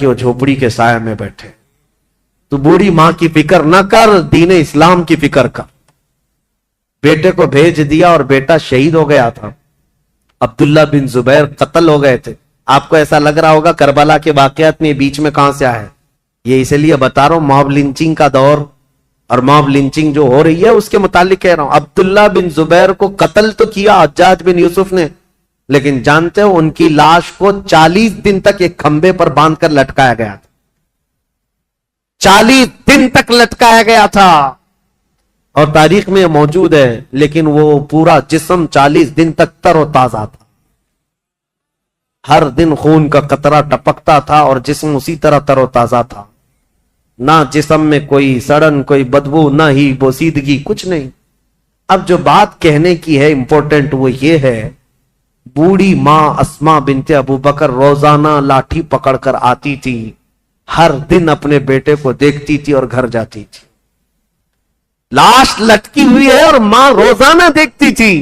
کہ وہ جھوپڑی کے سائے میں بیٹھے. تو بوڑھی ماں کی فکر نہ کر, دین اسلام کی فکر کر. بیٹے کو بھیج دیا اور بیٹا شہید ہو گیا تھا. عبداللہ بن زبیر قتل ہو گئے تھے. آپ کو ایسا لگ رہا ہوگا کربلا کے واقعات میں بیچ میں کہاں سے آئے. یہ اس لیے بتا رہا ہوں, موب لنچنگ کا دور اور موب لنچنگ جو ہو رہی ہے اس کے متعلق کہہ رہا ہوں. عبداللہ بن زبیر کو قتل تو کیا حجاج بن یوسف نے, لیکن جانتے ہو ان کی لاش کو 40 دن تک ایک کھمبے پر باندھ کر لٹکایا گیا تھا. 40 دن تک لٹکایا گیا تھا, اور تاریخ میں موجود ہے. لیکن وہ پورا جسم 40 دن تک تر و تازہ تھا. ہر دن خون کا قطرہ ٹپکتا تھا اور جسم اسی طرح تر و تازہ تھا. نہ جسم میں کوئی سڑن, کوئی بدبو, نہ ہی بوسیدگی, کچھ نہیں. اب جو بات کہنے کی ہے امپورٹنٹ وہ یہ ہے, بوڑھی ماں اسما بنت ابو بکر روزانہ لاٹھی پکڑ کر آتی تھی, ہر دن اپنے بیٹے کو دیکھتی تھی اور گھر جاتی تھی. لاش لٹکی ہوئی ہے اور ماں روزانہ دیکھتی تھی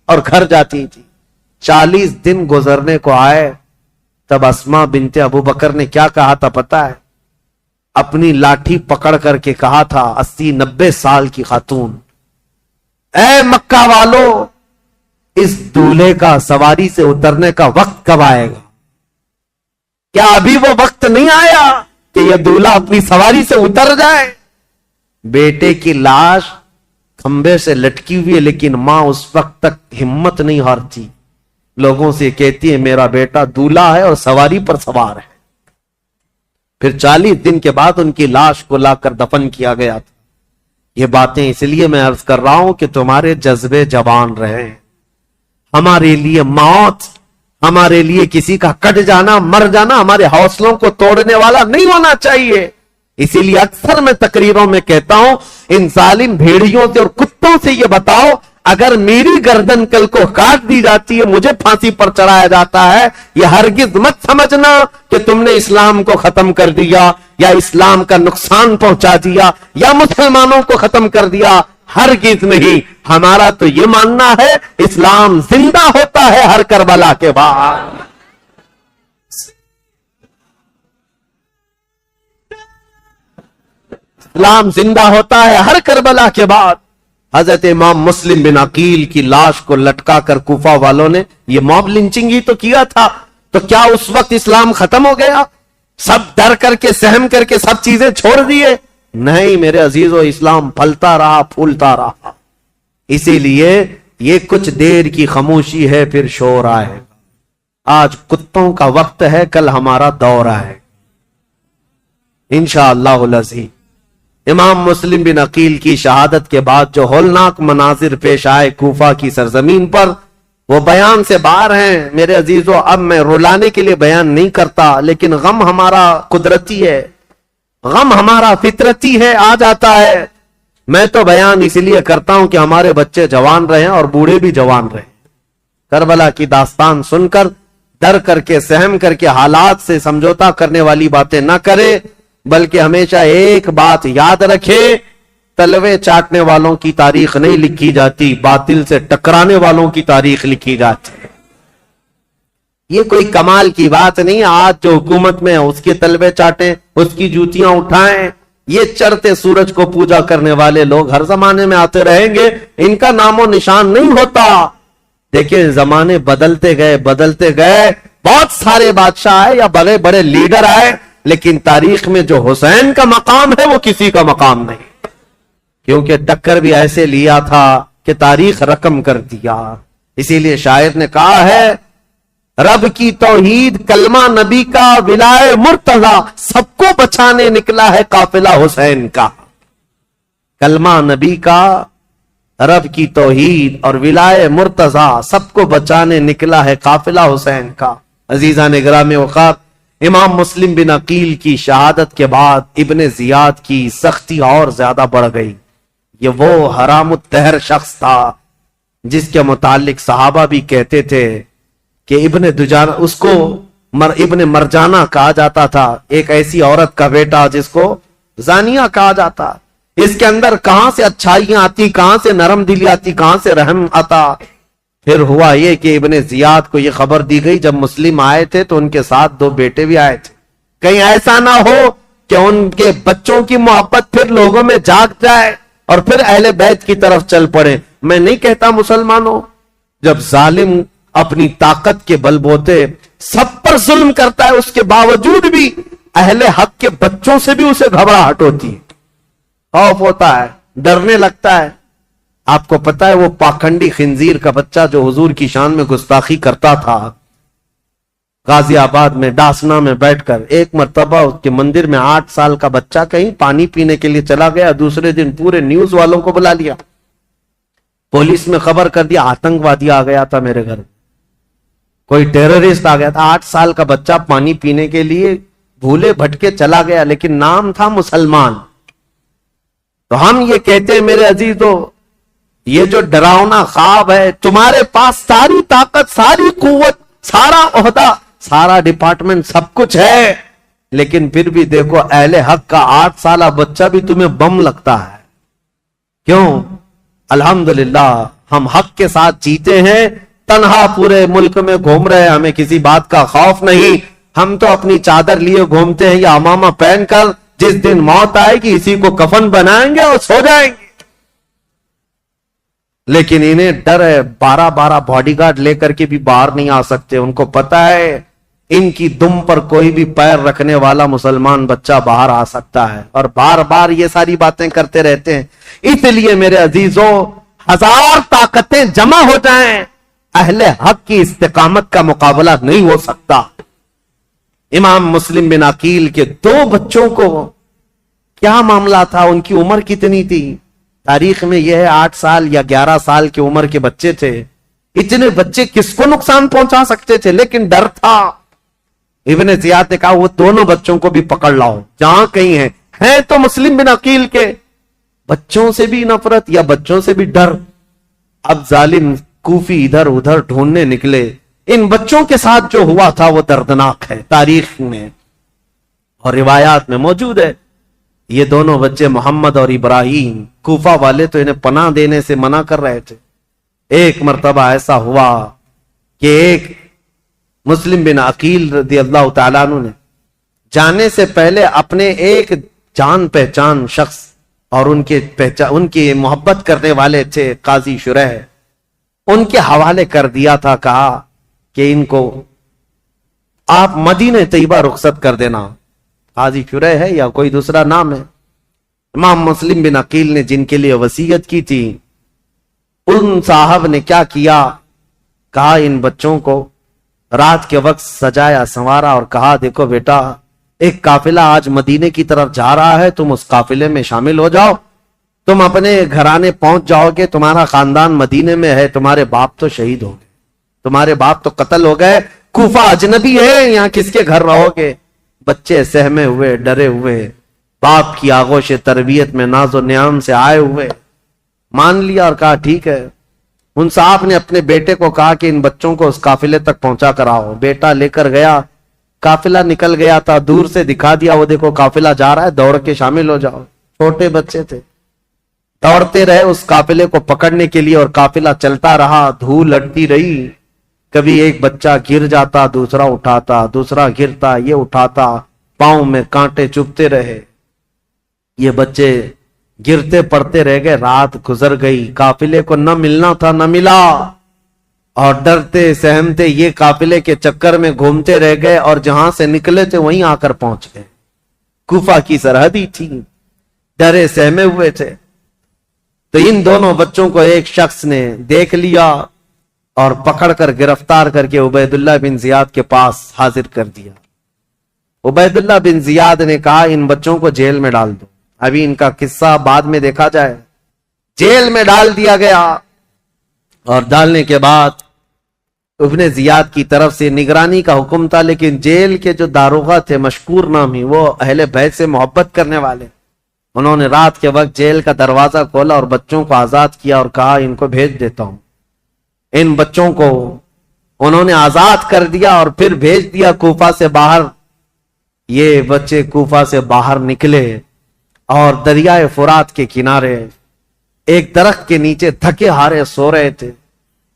اور گھر جاتی تھی. 40 دن گزرنے کو آئے, تب اسما بنت ابو بکر نے کیا کہا تھا پتا ہے؟ اپنی لاٹھی پکڑ کر کے کہا تھا, 80-90 سال کی خاتون, اے مکہ والو, اس دولہے کا سواری سے اترنے کا وقت کب آئے گا؟ کیا ابھی وہ وقت نہیں آیا کہ یہ دولہا اپنی سواری سے اتر جائے؟ بیٹے کی لاش کھمبے سے لٹکی ہوئی ہے, لیکن ماں اس وقت تک ہمت نہیں ہارتی. لوگوں سے کہتی ہے میرا بیٹا دولہا ہے اور سواری پر سوار ہے. پھر 40 دن کے بعد ان کی لاش کو لا کر دفن کیا گیا تھا. یہ باتیں اس لیے میں عرض کر رہا ہوں کہ تمہارے جذبے جوان رہیں. ہمارے لیے موت, ہمارے لیے کسی کا کٹ جانا, مر جانا ہمارے حوصلوں کو توڑنے والا نہیں ہونا چاہیے. اسی لیے اکثر میں تقریروں میں کہتا ہوں, ان ظالم بھیڑیوں سے اور کتوں سے یہ بتاؤ, اگر میری گردن کل کو کاٹ دی جاتی ہے, مجھے پھانسی پر چڑھایا جاتا ہے, یہ ہرگز مت سمجھنا کہ تم نے اسلام کو ختم کر دیا یا اسلام کا نقصان پہنچا دیا یا مسلمانوں کو ختم کر دیا. ہرگز نہیں. ہمارا تو یہ ماننا ہے اسلام زندہ ہوتا ہے ہر کربلا کے بعد. اسلام زندہ ہوتا ہے ہر کربلا کے بعد. حضرت امام مسلم بن عقیل کی لاش کو لٹکا کر کوفہ والوں نے یہ موب لنچنگ ہی تو کیا تھا. تو کیا اس وقت اسلام ختم ہو گیا؟ سب ڈر کر کے, سہم کر کے سب چیزیں چھوڑ دیے؟ نہیں میرے عزیزو, اسلام پھلتا رہا, پھولتا رہا. اسی لیے یہ کچھ دیر کی خاموشی ہے, پھر شور آئے. آج کتوں کا وقت ہے, کل ہمارا دور ہے انشاءاللہ العزیز. امام مسلم بن عقیل کی شہادت کے بعد جو ہولناک مناظر پیش آئے کوفہ کی سرزمین پر, وہ بیان سے باہر ہیں میرے عزیزو. اب میں رلانے کے لیے بیان نہیں کرتا, لیکن غم ہمارا قدرتی ہے, غم ہمارا فطرتی ہے, آ جاتا ہے. میں تو بیان اس لیے کرتا ہوں کہ ہمارے بچے جوان رہیں اور بوڑھے بھی جوان رہیں. کربلا کی داستان سن کر ڈر کر کے, سہم کر کے, حالات سے سمجھوتا کرنے والی باتیں نہ کرے, بلکہ ہمیشہ ایک بات یاد رکھے, تلوے چاٹنے والوں کی تاریخ نہیں لکھی جاتی, باطل سے ٹکرانے والوں کی تاریخ لکھی جاتی. یہ کوئی کمال کی بات نہیں. آج جو حکومت میں ہے اس کے تلوے چاٹیں, اس کی جوتیاں اٹھائیں. یہ چڑھتے سورج کو پوجا کرنے والے لوگ ہر زمانے میں آتے رہیں گے, ان کا نام و نشان نہیں ہوتا. دیکھیں زمانے بدلتے گئے, بدلتے گئے. بہت سارے بادشاہ آئے یا بڑے بڑے لیڈر آئے, لیکن تاریخ میں جو حسین کا مقام ہے وہ کسی کا مقام نہیں, کیونکہ ٹکر بھی ایسے لیا تھا کہ تاریخ رقم کر دیا. اسی لیے شاعر نے کہا ہے, رب کی توحید کلمہ نبی کا ولائے مرتضی, سب کو بچانے نکلا ہے قافلہ حسین کا. کلمہ نبی کا, رب کی توحید اور ولائے مرتضی, سب کو بچانے نکلا ہے قافلہ حسین کا. عزیزان گرامی اوقات, امام مسلم بن عقیل کی شہادت کے بعد ابن زیاد کی سختی اور زیادہ بڑھ گئی. یہ وہ حرام الطہر شخص تھا جس کے متعلق صحابہ بھی کہتے تھے کہ ابن دجانہ, اس کو ابن مرجانہ کہا جاتا تھا, ایک ایسی عورت کا بیٹا جس کو زانیہ کہا جاتا. اس کے اندر کہاں سے اچھائیاں آتی, کہاں سے نرم دلی آتی, کہاں سے رحم آتا. پھر ہوا یہ کہ ابن زیاد کو یہ خبر دی گئی, جب مسلم آئے تھے تو ان کے ساتھ 2 بیٹے بھی آئے تھے. کہیں ایسا نہ ہو کہ ان کے بچوں کی محبت پھر لوگوں میں جاگ جائے اور پھر اہل بیت کی طرف چل پڑے. میں نہیں کہتا مسلمانوں، جب ظالم اپنی طاقت کے بل بوتے سب پر ظلم کرتا ہے، اس کے باوجود بھی اہل حق کے بچوں سے بھی اسے گھبراہٹ ہوتی ہے، خوف ہوتا ہے، ڈرنے لگتا ہے. آپ کو پتا ہے وہ پاکھنڈی خنزیر کا بچہ جو حضور کی شان میں گستاخی کرتا تھا، غازی آباد میں ڈاسنا میں بیٹھ کر ایک مرتبہ اس کے مندر میں 8 سال کا بچہ کہیں پانی پینے کے لیے چلا گیا. دوسرے دن پورے نیوز والوں کو بلا لیا، پولیس میں خبر کر دیا آتنکوادی آ گیا تھا میرے گھر، کوئی ٹیررسٹ آ گیا تھا. 8 سال کا بچہ پانی پینے کے لیے بھولے بھٹکے چلا گیا، لیکن نام تھا مسلمان. تو ہم یہ کہتے ہیں میرے عزیزو، یہ جو ڈراؤنا خواب ہے، تمہارے پاس ساری طاقت، ساری قوت، سارا عہدہ، سارا ڈپارٹمنٹ، سب کچھ ہے، لیکن پھر بھی دیکھو اہل حق کا 8 سالہ بچہ بھی تمہیں بم لگتا ہے. کیوں؟ الحمدللہ ہم حق کے ساتھ جیتے ہیں، تنہا پورے ملک میں گھوم رہے، ہمیں کسی بات کا خوف نہیں. ہم تو اپنی چادر لیے گھومتے ہیں یا امامہ پہن کر، جس دن موت آئے گی اسی کو کفن بنائیں گے اور سو جائیں گے. لیکن انہیں ڈر ہے، 12 باڈی گارڈ لے کر کے بھی باہر نہیں آ سکتے. ان کو پتا ہے ان کی دم پر کوئی بھی پیر رکھنے والا مسلمان بچہ باہر آ سکتا ہے، اور بار بار یہ ساری باتیں کرتے رہتے ہیں. اس لیے میرے عزیزوں، 1000 طاقتیں جمع ہو جائیں، اہل حق کی استقامت کا مقابلہ نہیں ہو سکتا. امام مسلم بن عقیل کے 2 بچوں کو کیا معاملہ تھا، ان کی عمر کتنی تھی؟ تاریخ میں یہ ہے 8 سال یا 11 سال کی عمر کے بچے تھے. اتنے بچے کس کو نقصان پہنچا سکتے تھے، لیکن ڈر تھا. ابن زیاد نے کہا وہ دونوں بچوں کو بھی پکڑ لاؤ جہاں کہیں ہیں تو مسلم بن عقیل کے بچوں سے بھی نفرت یا بچوں سے بھی ڈر. اب ظالم کوفی ادھر ادھر ڈھونڈنے نکلے. ان بچوں کے ساتھ جو ہوا تھا وہ دردناک ہے، تاریخ میں اور روایات میں موجود ہے. یہ دونوں بچے محمد اور ابراہیم، کوفہ والے تو انہیں پناہ دینے سے منع کر رہے تھے. ایک مرتبہ ایسا ہوا کہ ایک مسلم بن عقیل رضی اللہ تعالیٰ عنہ نے جانے سے پہلے اپنے ایک جان پہچان شخص اور ان کی محبت کرنے والے تھے قاضی شریح، ان کے حوالے کر دیا تھا. کہا کہ ان کو آپ مدینہ طیبہ رخصت کر دینا. قاضی شریح ہے یا کوئی دوسرا نام ہے. امام مسلم بن عقیل نے جن کے لیے وصیت کی تھی، ان صاحب نے کیا کیا، کہا ان بچوں کو رات کے وقت سجایا سنوارا اور کہا دیکھو بیٹا، ایک قافلہ آج مدینے کی طرف جا رہا ہے، تم اس قافلے میں شامل ہو جاؤ. تم اپنے گھرانے پہنچ جاؤ گے، تمہارا خاندان مدینے میں ہے، تمہارے باپ تو شہید ہو گئے، تمہارے باپ تو قتل ہو گئے، کوفہ اجنبی ہے، یہاں کس کے گھر رہو گے. بچے سہمے ہوئے، ڈرے ہوئے، باپ کی آغوش تربیت میں ناز و نیام سے آئے ہوئے مان لیا اور کہا ٹھیک ہے. ان صاحب نے اپنے بیٹے کو کہا کہ ان بچوں کو اس قافلے تک پہنچا کر آؤ. بیٹا لے کر گیا، قافلہ نکل گیا تھا، دور سے دکھا دیا وہ دیکھو قافلہ جا رہا ہے، دوڑ کے شامل ہو جاؤ. چھوٹے بچے تھے، دوڑتے رہے اس قافلے کو پکڑنے کے لیے اور قافلہ چلتا رہا، دھول لٹتی رہی. کبھی ایک بچہ گر جاتا، دوسرا اٹھاتا، دوسرا گرتا، یہ اٹھاتا، پاؤں میں کانٹے چبھتے رہے. یہ بچے گرتے پڑتے رہ گئے. رات گزر گئی، قافلے کو نہ ملنا تھا نہ ملا، اور ڈرتے سہمتے یہ قافلے کے چکر میں گھومتے رہ گئے اور جہاں سے نکلے تھے وہیں آ کر پہنچ گئے. کوفہ کی سرحدی تھی، ڈرے سہمے ہوئے تھے. تو ان دونوں بچوں کو ایک شخص نے دیکھ لیا اور پکڑ کر گرفتار کر کے عبید اللہ بن زیاد کے پاس حاضر کر دیا. عبید اللہ بن زیاد نے کہا ان بچوں کو جیل میں ڈال دو. ابھی ان کا قصہ بعد میں دیکھا جائے. جیل میں ڈال دیا گیا اور ڈالنے کے بعد ابن زیاد کی طرف سے نگرانی کا حکم تھا، لیکن جیل کے جو داروغہ تھے مشکور نامی، وہ اہل بیت سے محبت کرنے والے، انہوں نے رات کے وقت جیل کا دروازہ کھولا اور بچوں کو آزاد کیا اور کہا ان کو بھیج دیتا ہوں. ان بچوں کو انہوں نے آزاد کر دیا اور پھر بھیج دیا کوفہ سے باہر. یہ بچے کوفہ سے باہر نکلے اور دریائے فرات کے کنارے ایک درخت کے نیچے تھکے ہارے سو رہے تھے.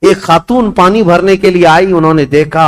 ایک خاتون پانی بھرنے کے لیے آئی، انہوں نے دیکھا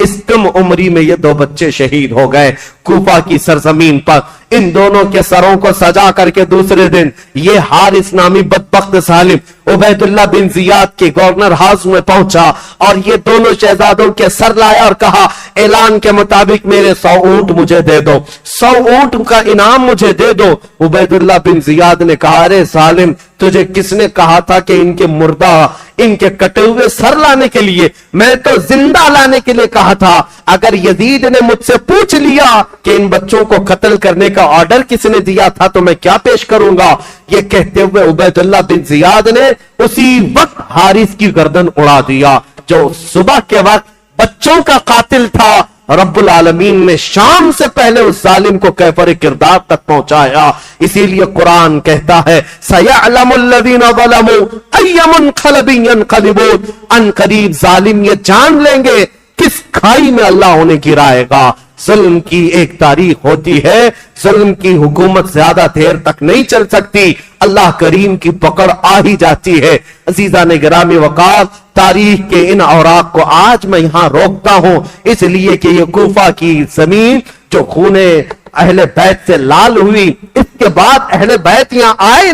اس کم عمری میں یہ دو بچے شہید ہو گئے کوفہ کی سرزمین پر. ان دونوں کے سروں کو سجا کر کے دوسرے دن یہ حارث نامی بدبخت ظالم عبید اللہ بن زیاد کے گورنر ہاؤس میں پہنچا اور یہ دونوں شہزادوں کے سر لائے اور کہا اعلان کے مطابق میرے 100 اونٹ مجھے دے دو, 100 اونٹ کا انعام مجھے دے دو. عبید اللہ بن زیاد نے کہا ارے ظالم تجھے کس نے کہا تھا کہ ان کے مردہ ان کے کٹے ہوئے سر لانے کے لیے؟ میں تو زندہ لانے کے لیے کہا تھا. اگر یزید نے مجھ سے پوچھ لیا کہ ان بچوں کو قتل کرنے کا آرڈر کس نے دیا تھا تو میں کیا پیش کروں گا. یہ کہتے ہوئے عبید اللہ بن زیاد نے اسی وقت حارث کی گردن اڑا دیا جو صبح کے وقت بچوں کا قاتل تھا. رب العالمین نے شام سے پہلے اس ظالم کو کیفر کردار تک پہنچایا. اسی لیے قرآن کہتا ہے سَيَعْلَمُ الَّذِينَ ظَلَمُوا أَيَّ مُنْقَلَبٍ يَنْقَلِبُونَ. ان قریب ظالم یہ جان لیں گے کس کھائی میں اللہ انہیں گرائے گا. ظلم کی ایک تاریخ ہوتی ہے, ظلم کی حکومت زیادہ دیر تک نہیں چل سکتی, اللہ کریم کی پکڑ آ ہی جاتی ہے. عزیزان گرامی وقار, تاریخ کے ان اوراق کو آج میں یہاں روکتا ہوں اس لیے کہ یہ کوفہ کی زمین جو خون اہل بیت سے لال ہوئی, اس کے بعد اہل بیت یہاں آئے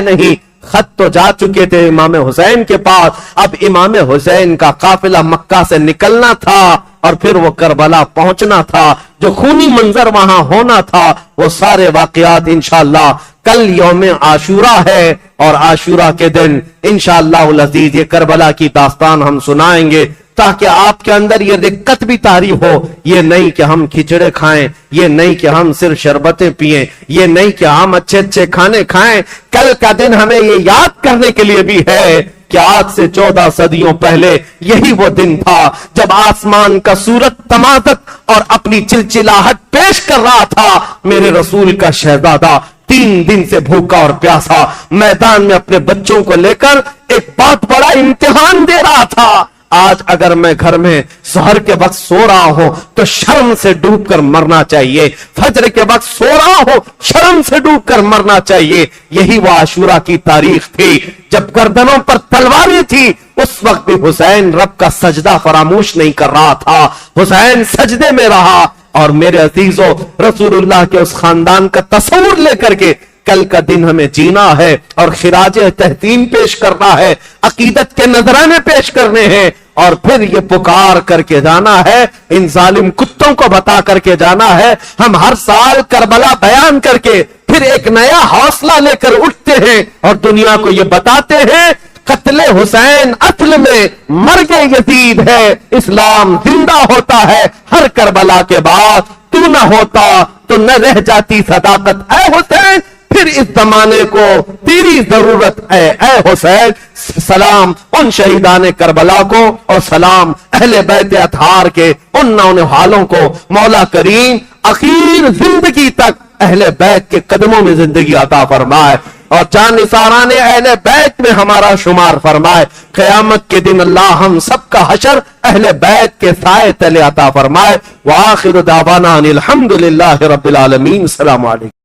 نہیں. خط تو جا چکے تھے امام حسین کے پاس, اب امام حسین کا قافلہ مکہ سے نکلنا تھا اور پھر وہ کربلا پہنچنا تھا. جو خونی منظر وہاں ہونا تھا وہ سارے واقعات انشاءاللہ کل یوم عاشورہ ہے اور عاشورہ کے دن انشاءاللہ العزیز یہ کربلا کی داستان ہم سنائیں گے تاکہ آپ کے اندر یہ دقت بھی طاری ہو. یہ نہیں کہ ہم کھچڑے کھائیں, یہ نہیں کہ ہم صرف شربتیں پیئیں, یہ نہیں کہ ہم اچھے اچھے کھانے کھائیں. کل کا دن ہمیں یہ یاد کرنے کے لیے بھی ہے کہ آج سے 14 صدیوں پہلے یہی وہ دن تھا جب آسمان کا سورج تمازت اور اپنی چلچلاہٹ پیش کر رہا تھا. میرے رسول کا شہزادہ 3 دن سے بھوکا اور پیاسا میدان میں اپنے بچوں کو لے کر ایک بہت بڑا امتحان دے رہا تھا. آج اگر میں گھر میں سحر کے وقت سو رہا ہوں تو شرم سے ڈوب کر مرنا چاہیے, فجر کے وقت سو رہا ہوں شرم سے ڈوب کر مرنا چاہیے. یہی وہ عاشورہ کی تاریخ تھی جب گردنوں پر تلواریں تھی. اس وقت بھی حسین رب کا سجدہ فراموش نہیں کر رہا تھا, حسین سجدے میں رہا. اور میرے عزیزوں, رسول اللہ کے اس خاندان کا تصور لے کر کے کل کا دن ہمیں جینا ہے اور خراج تحسین پیش کرنا ہے, عقیدت کے نذرانے پیش کرنے ہیں اور پھر یہ پکار کر کے جانا ہے, ان ظالم کتوں کو بتا کر کے جانا ہے. ہم ہر سال کربلا بیان کر کے پھر ایک نیا حوصلہ لے کر اٹھتے ہیں اور دنیا کو یہ بتاتے ہیں قتل حسین اصل میں مرگ یزید ہے, اسلام زندہ ہوتا ہے. ہر کربلا کے بعد تو نہ ہوتا تو نہ رہ جاتی صداقت اے حسین, پھر اس زمانے کو تیری ضرورت ہے اے حسین. سلام ان شہیدان کربلا کو اور سلام اہل بیت اطہار کے ان نونہالوں کو. مولا کریم اخیر زندگی تک اہل بیت کے قدموں میں زندگی عطا فرمائے اور جان نثاران اہل بیت میں ہمارا شمار فرمائے. قیامت کے دن اللہ ہم سب کا حشر اہل بیت کے سائے تلے عطا فرمائے. وآخر دعوانا الحمدللہ رب العالمین. السلام علیکم.